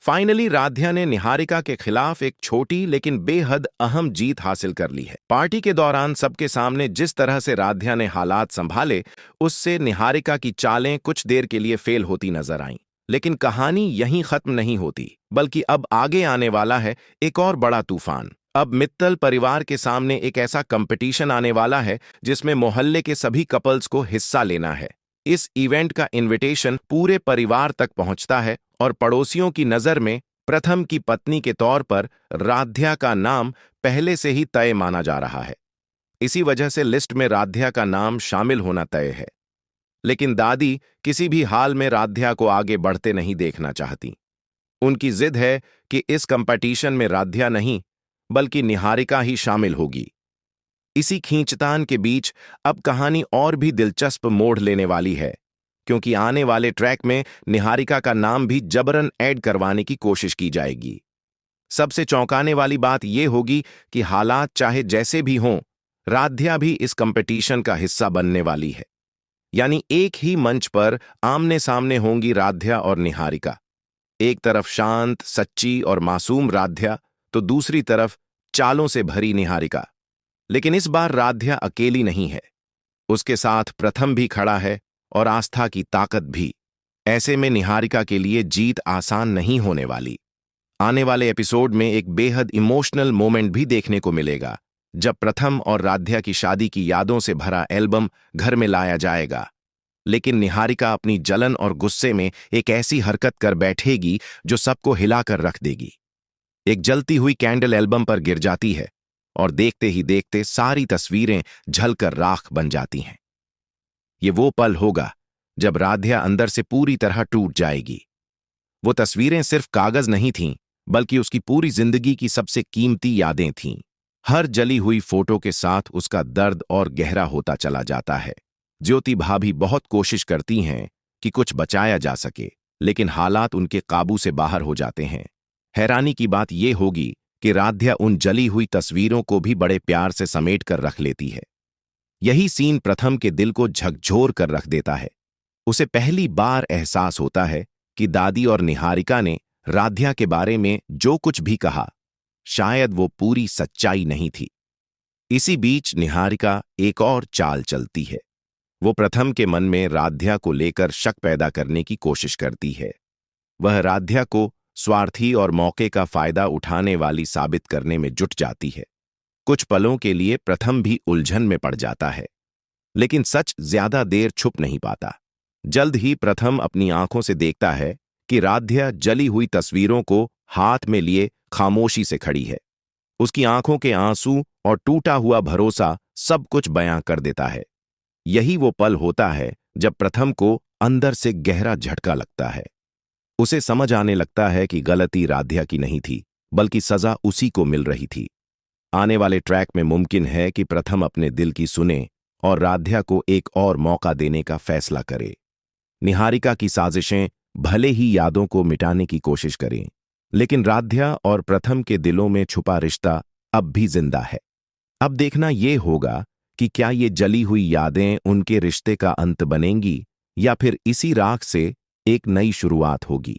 Finally Radhya ने निहारिका के खिलाफ एक छोटी लेकिन बेहद अहम जीत हासिल कर ली है। पार्टी के दौरान सबके सामने जिस तरह से राध्या ने हालात संभाले, उससे निहारिका की चालें कुछ देर के लिए फेल होती नजर आईं। लेकिन कहानी यहीं खत्म नहीं होती, बल्कि अब आगे आने वाला है एक और बड़ा तूफान। अब मित्तल परिवार के सामने एक ऐसा कंपटीशन आने वाला है जिसमें मोहल्ले के सभी कपल्स को हिस्सा लेना है। इस इवेंट का इनविटेशन पूरे परिवार तक पहुंचता है और पड़ोसियों की नज़र में प्रथम की पत्नी के तौर पर राध्या का नाम पहले से ही तय माना जा रहा है। इसी वजह से लिस्ट में राध्या का नाम शामिल होना तय है। लेकिन दादी किसी भी हाल में राध्या को आगे बढ़ते नहीं देखना चाहती। उनकी जिद है कि इस कंपटीशन में राध्या नहीं, बल्कि निहारिका ही शामिल होगी। इसी खींचतान के बीच अब कहानी और भी दिलचस्प मोड़ लेने वाली है, क्योंकि आने वाले ट्रैक में निहारिका का नाम भी जबरन ऐड करवाने की कोशिश की जाएगी। सबसे चौंकाने वाली बात यह होगी कि हालात चाहे जैसे भी हों, राध्या भी इस कंपटीशन का हिस्सा बनने वाली है। यानी एक ही मंच पर आमने सामने होंगी राध्या और निहारिका। एक तरफ शांत, सच्ची और मासूम राध्या, तो दूसरी तरफ चालों से भरी निहारिका। लेकिन इस बार राध्या अकेली नहीं है, उसके साथ प्रथम भी खड़ा है और आस्था की ताकत भी। ऐसे में निहारिका के लिए जीत आसान नहीं होने वाली। आने वाले एपिसोड में एक बेहद इमोशनल मोमेंट भी देखने को मिलेगा, जब प्रथम और राध्या की शादी की यादों से भरा एल्बम घर में लाया जाएगा। लेकिन निहारिका अपनी जलन और गुस्से में एक ऐसी हरकत कर बैठेगी जो सबको हिलाकर रख देगी। एक जलती हुई कैंडल एल्बम पर गिर जाती है और देखते ही देखते सारी तस्वीरें जलकर राख बन जाती हैं। ये वो पल होगा जब राध्या अंदर से पूरी तरह टूट जाएगी। वो तस्वीरें सिर्फ कागज नहीं थीं, बल्कि उसकी पूरी जिंदगी की सबसे कीमती यादें थीं। हर जली हुई फोटो के साथ उसका दर्द और गहरा होता चला जाता है। ज्योति भाभी बहुत कोशिश करती हैं कि कुछ बचाया जा सके, लेकिन हालात उनके काबू से बाहर हो जाते हैं। हैरानी की बात यह होगी कि राध्या उन जली हुई तस्वीरों को भी बड़े प्यार से समेट कर रख लेती है। यही सीन प्रथम के दिल को झकझोर कर रख देता है। उसे पहली बार एहसास होता है कि दादी और निहारिका ने राध्या के बारे में जो कुछ भी कहा, शायद वो पूरी सच्चाई नहीं थी। इसी बीच निहारिका एक और चाल चलती है। वो प्रथम के मन में राध्या को लेकर शक पैदा करने की कोशिश करती है। वह राध्या को स्वार्थी और मौके का फायदा उठाने वाली साबित करने में जुट जाती है। कुछ पलों के लिए प्रथम भी उलझन में पड़ जाता है, लेकिन सच ज्यादा देर छुप नहीं पाता। जल्द ही प्रथम अपनी आंखों से देखता है कि राध्या जली हुई तस्वीरों को हाथ में लिए खामोशी से खड़ी है। उसकी आंखों के आंसू और टूटा हुआ भरोसा सब कुछ बयां कर देता है। यही वो पल होता है जब प्रथम को अंदर से गहरा झटका लगता है। उसे समझ आने लगता है कि गलती राध्या की नहीं थी, बल्कि सजा उसी को मिल रही थी। आने वाले ट्रैक में मुमकिन है कि प्रथम अपने दिल की सुने और राध्या को एक और मौका देने का फैसला करे। निहारिका की साजिशें भले ही यादों को मिटाने की कोशिश करें, लेकिन राध्या और प्रथम के दिलों में छुपा रिश्ता अब भी जिंदा है। अब देखना यह होगा कि क्या ये जली हुई यादें उनके रिश्ते का अंत बनेंगी, या फिर इसी राख से एक नई शुरुआत होगी।